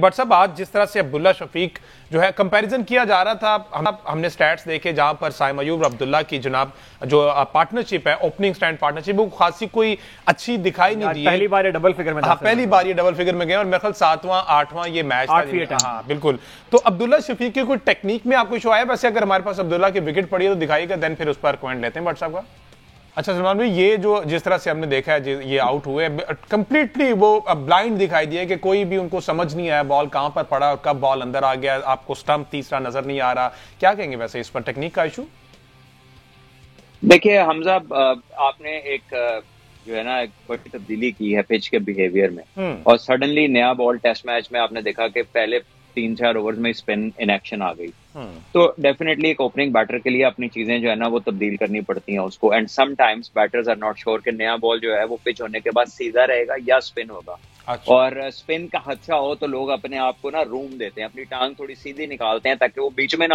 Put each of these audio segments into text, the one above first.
But साहब आज जिस तरह से अब्दुल्ला शफीक जो है कंपैरिजन किया जा रहा था, हमने स्टैट्स देखे जहां पर साइम अयूब और अब्दुल्ला की जनाब जो पार्टनरशिप है, ओपनिंग स्टैंड पार्टनरशिप, वो खासी कोई अच्छी दिखाई नहीं दी। पहली बार ये डबल फिगर में, पहली बार ये डबल फिगर में गए और मेरे ख्याल 7वां 8वां ये मैच था। हाँ बिल्कुल। तो अब्दुल्ला शफीक की कोई टेक्निक में आपको शो आया? वैसे अगर हमारे पास अब्दुल्ला की विकेट पड़ी है तो दिखाइएगा, देन फिर उस पर कमेंट लेते हैं बट साहब का। अच्छा सलमान भाई, ये जो जिस तरह से हमने देखा है ये आउट हुए कंप्लीटली वो ब्लाइंड दिखाई दिया कि कोई भी उनको समझ नहीं आया बॉल कहां पर पड़ा और कब बॉल अंदर आ गया, आपको स्टंप तीसरा नजर नहीं आ रहा। क्या कहेंगे वैसे इस पर, टेक्निक का इशू? देखिए हमजा, आपने एक जो है ना एक बड़ी तब्दीली की है पिच के बिहेवियर में, और सडनली नया बॉल टेस्ट मैच में आपने देखा कि पहले 3-4 ओवर्स में स्पिन इन एक्शन आ गई। तो डेफिनेटली एक ओपनिंग बैटर के लिए अपनी चीजें जो है ना वो तब्दील करनी पड़ती हैं उसको, and sometimes batters are not sure कि नया बॉल जो है वो पिच होने के बाद सीधा रहेगा या स्पिन होगा। अच्छा। और स्पिन का खदशा हो तो लोग अपने आप को ना रूम देते हैं, अपनी टांग थोड़ी सीधी निकालते हैं ताकि वो बीच में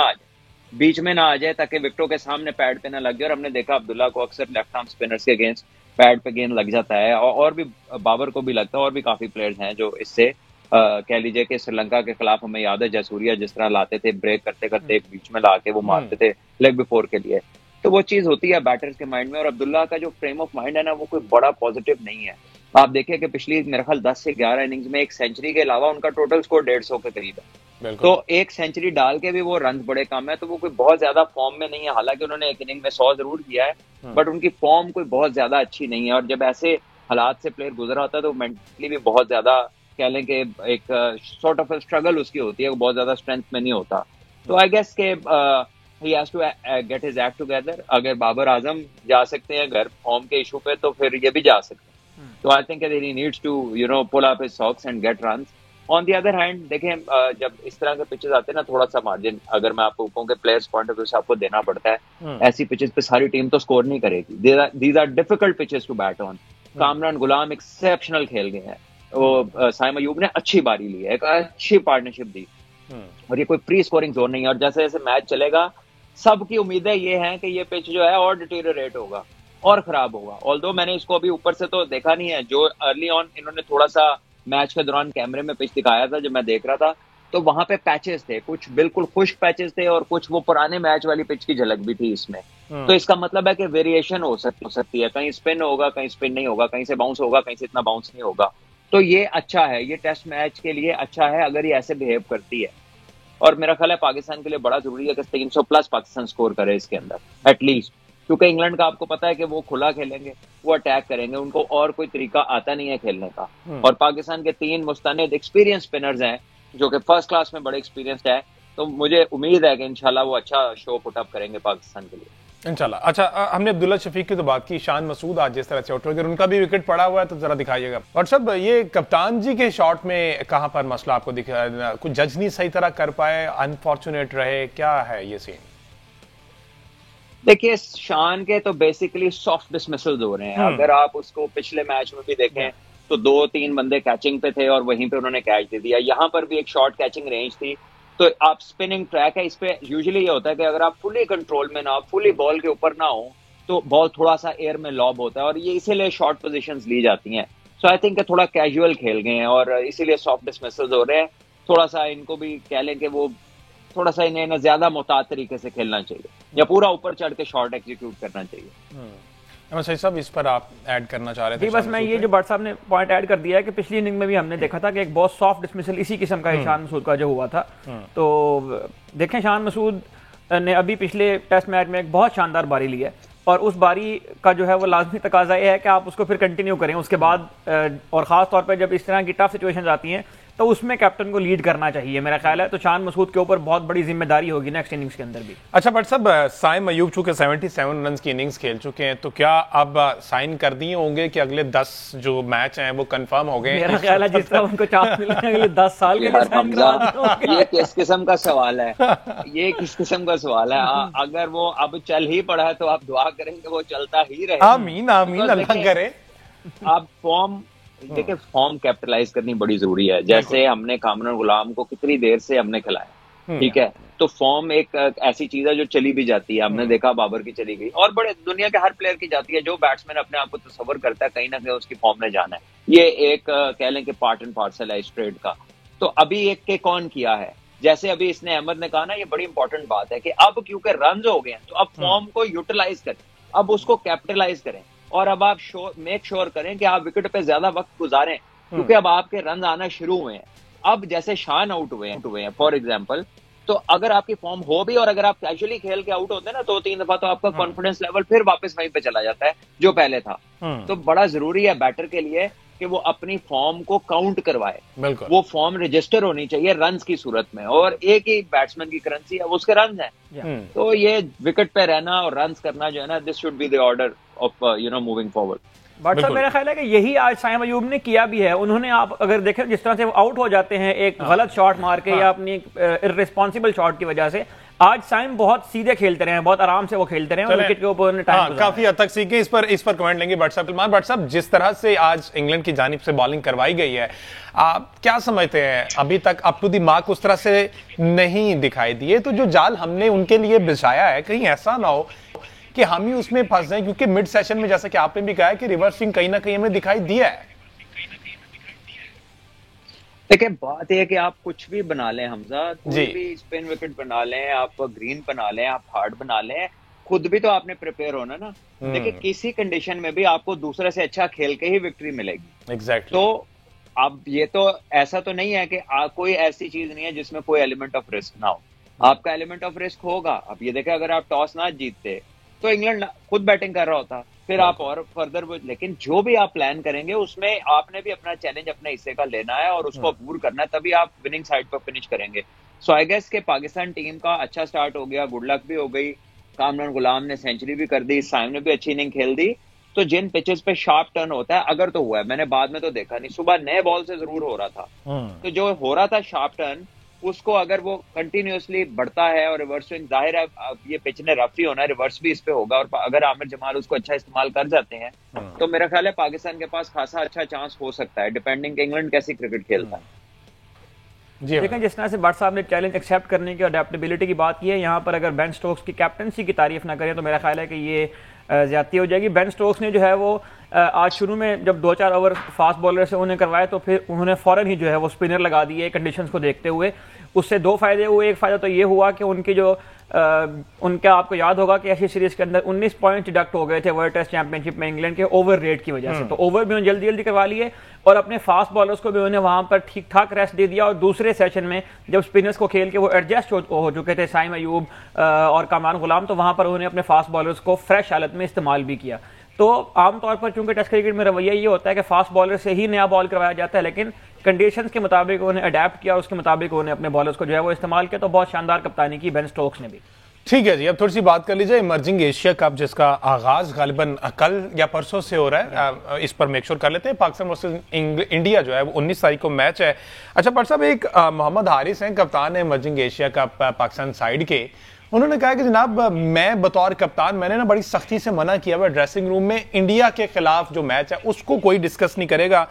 ना आ जाए ताकि विकेटों के सामने पैड पे ना लग जाए। और हमने देखा अब्दुल्ला को अक्सर लेफ्ट आर्म स्पिनर्स के अगेंस्ट पैड पे गेंद लग जाता है, और भी बाबर को भी लगता है, और भी काफी प्लेयर्स हैं जो इससे कह लीजिए कि श्रीलंका के खिलाफ हमें याद है जयसूर्या जिस तरह लाते थे, ब्रेक करते करते एक बीच में ला के वो मारते थे लेग बिफोर के लिए। तो वो चीज होती है बैटर्स के माइंड में, और अब्दुल्ला का जो फ्रेम ऑफ माइंड है ना वो कोई बड़ा पॉजिटिव नहीं है। आप देखिए कि पिछली मेरे ख्याल 10 से 11 इनिंग्स में एक सेंचुरी के अलावा उनका टोटल स्कोर 150 के करीब है। तो एक सेंचुरी डाल के भी वो रन बड़े कम है, तो वो कोई बहुत ज्यादा फॉर्म में नहीं है। हालांकि उन्होंने एक इनिंग में 100 जरूर किया है, बट उनकी फॉर्म कोई बहुत ज्यादा अच्छी नहीं है। और जब ऐसे हालात से प्लेयर गुजरा होता है तो मेंटली भी बहुत ज्यादा कह लें कि एक सॉर्ट ऑफ स्ट्रगल उसकी होती है, वो बहुत ज्यादा स्ट्रेंथ में नहीं होता। तो आई गेस के he has to get his act together. अगर बाबर आजम जा सकते हैं घर फॉर्म के इशू पे, तो फिर ये भी जा सकते हैं। तो I think he needs to pull up his socks and get runs. On the other hand देखें, जब इस तरह के पिचेस आते हैं ना, थोड़ा सा मार्जिन अगर मैं आपको कहूँ कि प्लेयर्स पॉइंट ऑफ व्यू से आपको देना पड़ता है। ऐसी पिचेस पे सारी टीम तो स्कोर नहीं करेगी। These are difficult pitches to bat on. Kamran Ghulam exceptional खेल गए हैं, वो साइम अयूब ने अच्छी बारी ली है, एक अच्छी पार्टनरशिप दी, और ये कोई प्री स्कोरिंग जोन नहीं है। और जैसे जैसे मैच चलेगा सबकी उम्मीदें ये हैं कि ये पिच जो है और डिटेरियोरेट होगा और खराब होगा। ऑल्दो मैंने इसको अभी ऊपर से तो देखा नहीं है, जो अर्ली ऑन इन्होंने थोड़ा सा मैच के दौरान कैमरे में पिच दिखाया था जब मैं देख रहा था, तो वहां पे पैचेस थे, कुछ बिल्कुल खुश्क पैचेस थे और कुछ वो पुराने मैच वाली पिच की झलक भी थी इसमें। तो इसका मतलब है कि वेरिएशन हो सकती है, कहीं स्पिन होगा, कहीं स्पिन नहीं होगा, कहीं से बाउंस होगा, कहीं से इतना बाउंस नहीं होगा। तो ये अच्छा है, ये टेस्ट मैच के लिए अच्छा है अगर ये ऐसे बिहेव करती है। और मेरा ख्याल है पाकिस्तान के लिए बड़ा जरूरी है कि 300 प्लस पाकिस्तान स्कोर करे इसके अंदर एटलीस्ट, क्योंकि इंग्लैंड का आपको पता है कि वो खुला खेलेंगे, वो अटैक करेंगे, उनको और कोई तरीका आता नहीं है खेलने का। और पाकिस्तान के 3 मुस्तनिद एक्सपीरियंस स्पिनर्स हैं जो कि फर्स्ट क्लास में बड़े एक्सपीरियंस्ड है। तो मुझे उम्मीद है कि इंशाल्लाह वो अच्छा शो पुटअप करेंगे पाकिस्तान के लिए इंशाल्लाह। अच्छा, हमने अब्दुल्ला शफीक की तो बात की, शान मसूद आज जिस तरह से आउट हो गए, उनका भी विकेट पड़ा हुआ है, तो जरा दिखाइएगा। और सब ये कप्तान जी के शॉट में कहां पर मसला आपको दिखा? कुछ जज नहीं सही तरह कर पाए, अनफॉर्चुनेट रहे, क्या है ये सीन? देखिए शान के तो बेसिकली सॉफ्ट डिसमिसल्स हो रहे हैं। अगर आप उसको पिछले मैच में भी देखें तो 2-3 बंदे कैचिंग पे थे और वहीं पे उन्होंने कैच दे दिया। यहाँ पर भी एक शॉर्ट कैचिंग रेंज थी, तो आप स्पिनिंग ट्रैक है, इस पे यूजुअली ये होता है कि अगर आप फुली कंट्रोल में ना, फुली बॉल के ऊपर ना हो, तो बॉल थोड़ा सा एयर में लॉब होता है और ये इसीलिए शॉर्ट पोजीशंस ली जाती हैं। सो आई थिंक थोड़ा कैजुअल खेल गए हैं और इसीलिए सॉफ्ट डिसमिसल्स हो रहे हैं। थोड़ा सा इनको भी कह लें कि वो थोड़ा सा इन्हें ज्यादा मुताद तरीके से खेलना चाहिए या पूरा ऊपर चढ़ के शॉट एग्जीक्यूट करना चाहिए। सही साहब, इस पर आप ऐड करना चाह रहे थे? बस मैं ये जो भट्ट साहब ने पॉइंट ऐड कर दिया है कि पिछली इनिंग में भी हमने देखा था कि एक बहुत सॉफ्ट डिसमिसल इसी किस्म का शान मसूद का जो हुआ था। तो देखें, शान मसूद ने अभी पिछले टेस्ट मैच में एक बहुत शानदार बारी ली है, और उस बारी का जो है वो लाजमी तकाजा ये है कि आप उसको फिर कंटिन्यू करें उसके बाद, और ख़ास तौर पर जब इस तरह की टफ सिचुएशंस आती हैं तो उसमें कैप्टन को लीड करना चाहिए मेरा ख्याल है। तो शान मसूद के ऊपर बहुत बड़ी जिम्मेदारी होगी नेक्स्ट इनिंग्स के अंदर भी। अच्छा बट साहब, साइम अयूब चूंकि 77 रन की इनिंग्स खेल चुके हैं, तो क्या अब साइन कर दिए होंगे कि अगले 10 जो मैच हैं वो कंफर्म हो गए? मेरा ख्याल है जिस तरह उनको चांस मिला है अगले 10 साल के लिए। ये किस किस्म का सवाल है? ये किस किस्म का सवाल है? अगर वो अब चल ही पड़ा है तो आप दुआ करेंगे वो चलता ही रहे। आमीन आमीन, अल्लाह करे। आप फॉर्म देखिए, फॉर्म कैपिटलाइज करनी बड़ी जरूरी है। जैसे हमने कामरान गुलाम को कितनी देर से हमने खिलाया, ठीक है, तो फॉर्म एक ऐसी चीज है जो चली भी जाती है। हमने देखा बाबर की चली गई, और बड़े दुनिया के हर प्लेयर की जाती है। जो बैट्समैन अपने आप को तस्वर करता है कहीं ना कहीं उसकी फॉर्म में जाना है, ये एक कह लें कि पार्ट एंड पार्सल है इस ट्रेड का। तो अभी एक के कौन किया है, जैसे अभी इसने अहमद ने कहा ना, ये बड़ी इंपॉर्टेंट बात है कि अब क्योंकि रन हो गए हैं तो अब फॉर्म को यूटिलाइज करें, अब उसको कैपिटलाइज करें, और अब आप मेक श्योर करें कि आप विकेट पे ज्यादा वक्त गुजारें, क्योंकि अब आपके रन आना शुरू हुए हैं। अब जैसे शान आउट हुए हैं फॉर एग्जाम्पल, तो अगर आपकी फॉर्म हो भी और अगर आप कैजुअली खेल के आउट होते हैं ना 2-3 दफा, तो आपका कॉन्फिडेंस लेवल फिर वापस वहीं पे चला जाता है जो पहले था। तो बड़ा जरूरी है बैटर के लिए कि वो अपनी फॉर्म को काउंट करवाए, वो फॉर्म रजिस्टर होनी चाहिए रन्स की सूरत में, और एक ही बैट्समैन की करेंसी है वो उसके रन्स हैं। तो ये विकेट पे रहना और रन्स करना जो है ना, this should be the order of moving forward. But sir मेरा ख्याल है कि यही आज साइम अयूब ने किया भी है। उन्होंने, आप अगर देखें जिस तरह से वो आउट हो जाते हैं एक गलत शॉट मार के या अपनी इररिस्पॉन्सिबल शॉट की वजह से, आज साइम बहुत सीधे खेलते रहे हैं, बहुत आराम से वो खेलते रहे हैं, विकेट के ऊपर टाइम काफी हद तक सीखे। इस पर कमेंट लेंगे बट साहब जिस तरह से आज इंग्लैंड की जानिब से बॉलिंग करवाई गई है, आप क्या समझते हैं? अभी तक अप टू द मार्क उस तरह से नहीं दिखाई दिए, तो जो जाल हमने उनके लिए बिछाया है कहीं ऐसा ना हो कि हम ही उसमें फंस जाएं, क्योंकि मिड सेशन में जैसा कि आपने भी कहा है कि रिवर्स स्विंग कहीं ना कहीं हमें दिखाई दिया है। देखिए बात यह है कि आप कुछ भी बना लें हमजा, कोई भी स्पिन विकेट बना लें, आप ग्रीन बना लें, आप हार्ड बना लें, खुद भी तो आपने प्रिपेयर होना ना। देखिए किसी कंडीशन में भी आपको दूसरे से अच्छा खेल के ही विक्ट्री मिलेगी। एग्जैक्टली। तो अब ये तो ऐसा तो नहीं है कि कोई ऐसी चीज नहीं है जिसमें कोई एलिमेंट ऑफ रिस्क ना हो, आपका एलिमेंट ऑफ रिस्क होगा। अब ये देखें अगर आप टॉस ना जीतते तो इंग्लैंड खुद बैटिंग कर रहा होता, फिर आप और फर्दर, लेकिन जो भी आप प्लान करेंगे उसमें आपने भी अपना चैलेंज अपने हिस्से का लेना है और उसको पूरा करना है, तभी आप विनिंग साइड पर फिनिश करेंगे। सो आई गेस के पाकिस्तान टीम का अच्छा स्टार्ट हो गया, गुड लक भी हो गई, कामरान गुलाम ने सेंचुरी भी कर दी, साइम ने भी अच्छी इनिंग खेल दी। तो जिन पिचेस पे शार्प टर्न होता है, अगर तो हुआ है, मैंने बाद में तो देखा नहीं, सुबह नए बॉल से जरूर हो रहा था, तो जो हो रहा था शार्प टर्न, उसको अगर वो कंटिन्यूअसली बढ़ता है और रिवर्स स्विंग, जाहिर है ये पिच ने रफ ही होना है, रिवर्स भी इस पे होगा, और अगर आमिर जमाल उसको अच्छा इस्तेमाल कर जाते हैं तो मेरा ख्याल है पाकिस्तान के पास खासा अच्छा चांस हो सकता है, डिपेंडिंग इंग्लैंड कैसी क्रिकेट खेलता है। लेकिन जिस तरह से भट्ट साहब ने चैलेंज एक्सेप्ट करने की और अडेप्टेबिलिटी की बात की है, यहाँ पर अगर बेन स्टोक्स की कैप्टनसी की तारीफ ना करें तो मेरा ख्याल है कि ये ज्यादती हो जाएगी। बेन स्टोक्स ने जो है वो आज शुरू में जब 2-4 ओवर फास्ट बॉलर से उन्हें करवाए तो फिर उन्होंने फौरन ही जो है वो स्पिनर लगा दिए कंडीशंस को देखते हुए। उससे 2 फायदे हुए। एक फायदा तो ये हुआ कि उनकी जो उनका, आपको याद होगा कि ऐसी सीरीज के अंदर 19 पॉइंट डिडक्ट हो गए थे वर्ल्ड टेस्ट चैंपियनशिप में इंग्लैंड के ओवर रेट की वजह से, तो ओवर भी उन्होंने जल्दी जल्दी करवा लिए और अपने फास्ट बॉलर्स को भी उन्होंने वहां पर ठीक ठाक रेस्ट दे दिया। और दूसरे सेशन में जब स्पिनर्स को खेल के वो एडजस्ट हो चुके थे, साइम अयूब और कामरान गुलाम, तो वहां पर उन्होंने अपने फास्ट बॉलर्स को फ्रेश हालत में इस्तेमाल भी किया। तो आमतौर पर चूंकि टेस्ट क्रिकेट में रवैया ये होता है कि फास्ट बॉलर से ही नया बॉल करवाया जाता है, लेकिन कंडीशंस के मुताबिक उन्हें अडेप्ट किया और उसके मुताबिक उन्हें अपने बॉलर्स को जो है वो इस्तेमाल किया। तो बहुत शानदार कप्तानी की बेन स्टोक्स ने भी। ठीक है जी, अब थोड़ी सी बात कर लीजिए इमर्जिंग एशिया कप जिसका आगाज गालिबन कल या परसों से हो रहा है, इस पर मेक श्योर कर लेते हैं। पाकिस्तान वर्सेस इंडिया जो है वो 19 तारीख को मैच है। अच्छा पर साहब, एक मोहम्मद हारिस हैं, कप्तान है emerging Asia cup Pakistan side के। उन्होंने कहा कि जनाब मैं बतौर कप्तान मैंने ना बड़ी सख्ती से मना किया हुआ ड्रेसिंग रूम में इंडिया के खिलाफ जो मैच है उसको कोई डिस्कस नहीं करेगा।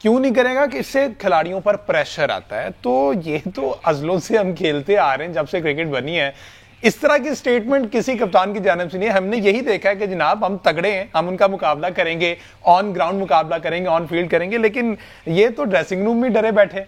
क्यों नहीं करेगा? कि इससे खिलाड़ियों पर प्रेशर आता है। तो ये तो अजलों से हम खेलते आ रहे हैं जब से क्रिकेट बनी है, इस तरह की स्टेटमेंट किसी कप्तान की जानिब से नहीं है। हमने यही देखा है कि जनाब हम तगड़े हैं, हम उनका मुकाबला करेंगे, ऑन ग्राउंड मुकाबला करेंगे, ऑन फील्ड करेंगे, लेकिन ये तो ड्रेसिंग रूम में डरे बैठे।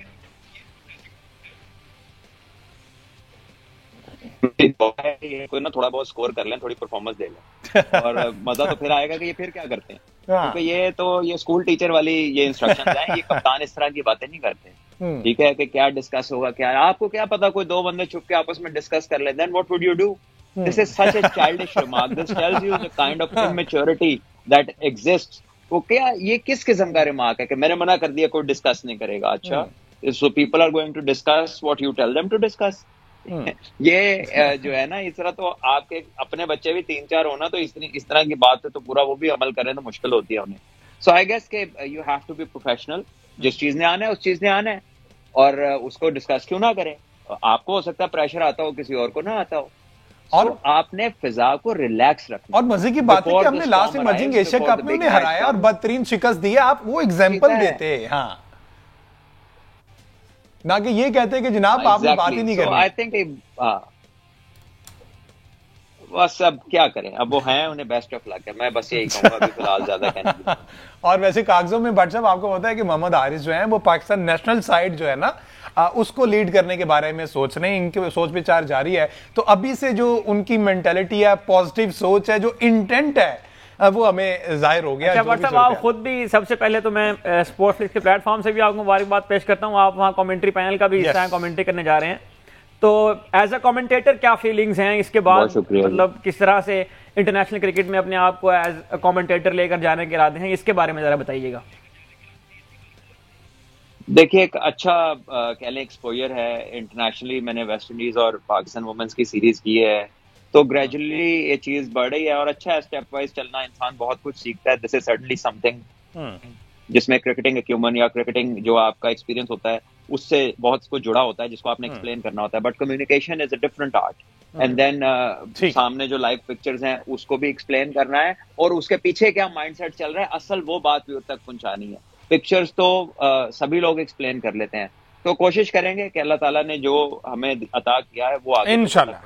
कोई ना थोड़ा बहुत स्कोर कर लें, थोड़ी परफॉर्मेंस दे लें और मजा तो फिर आएगा कि ये फिर क्या करते हैं। क्योंकि ये स्कूल टीचर वाली ये इंस्ट्रक्शंस हैं, ये कप्तान इस तरह की बातें नहीं करते। ठीक है कि क्या डिस्कस होगा, क्या आपको क्या पता, कोई 2 बंदे छुप के आपस में डिस्कस कर ले, then what would you do? This is such a childish remark, this tells you the kind of immaturity that exists. तो क्या ये किस किस्म का रिमार्क है कि मैंने मना कर दिया कोई डिस्कस नहीं करेगा? अच्छा, so people are going to discuss what you tell them to discuss. ये जो है ना, इस तरह तो आपके अपने बच्चे भी 3-4 होना, तो इस तरह की बात है तो पूरा वो भी अमल करें तो मुश्किल होती है उन्हें। सो आई गेस के you have to be professional. जिस चीज ने आना है उस चीज ने आना है और उसको डिस्कस क्यों ना करें। आपको हो सकता है प्रेशर आता हो, किसी और को ना आता हो, और आपने फिजा को रिलैक्स रखना। और मजे की बात है कि हमने लास्ट इमर्जिंग एशिया कप में उन्हें हराया और बदतरीन शिकस्त दी है। आप वो एग्जांपल देते हैं, हाँ, ना कि ये कहते हैं कि जनाब आपने बात ही नहीं करनी। आई थिंक बस अब क्या करें, अब वो हैं, उन्हें बेस्ट ऑफ लक है, मैं बस यही कहूंगा अभी फिलहाल ज्यादा कहने। और वैसे कागजों में भट्ट साहब आपको पता है कि मोहम्मद हारिस जो है वो पाकिस्तान नेशनल साइड जो है ना, उसको लीड करने के बारे में सोच रहे हैं, इनके सोच विचार जारी है। तो अभी से जो उनकी मेंटेलिटी है, पॉजिटिव सोच है, जो इंटेंट है, वो हमें जाहिर हो गया। अच्छा बट साहब, आप खुद भी, सबसे पहले तो मैं स्पोर्ट्स लिस्ट के प्लेटफॉर्म से भी आपको मुबारकबाद पेश करता हूँ, आप वहाँ कमेंट्री पैनल का भी हिस्सा है, कमेंट्री करने जा रहे हैं। तो एज अ कमेंटेटर क्या फीलिंग्स हैं इसके बाद, मतलब किस तरह से इंटरनेशनल क्रिकेट में अपने आप को एज अ कमेंटेटर लेकर जाने के इरादे हैं, इसके बारे में जरा बताइएगा। देखिए, एक अच्छा कह लें एक्सपोजर है इंटरनेशनली। मैंने वेस्ट इंडीज और पाकिस्तान वुमेन्स की सीरीज की है, तो ग्रेजुअली ये चीज बढ़ रही है और अच्छा है। स्टेप वाइज चलना, इंसान बहुत कुछ सीखता है। दिस इज सर्टनली समथिंग जिसमें क्रिकेटिंग एक्यूमन या क्रिकेटिंग जो आपका एक्सपीरियंस होता है उससे बहुत कुछ जुड़ा होता है, जिसको आपने एक्सप्लेन करना होता है। But communication is a different art. And then सामने जो लाइव पिक्चर्स हैं उसको भी एक्सप्लेन करना है, और उसके पीछे क्या माइंडसेट चल रहा है, असल वो बात भी तक पहुंचानी है। पिक्चर्स तो सभी लोग एक्सप्लेन कर लेते हैं, तो कोशिश करेंगे कि अल्लाह ताला ने जो हमें अता किया है वो आगे इंशाल्लाह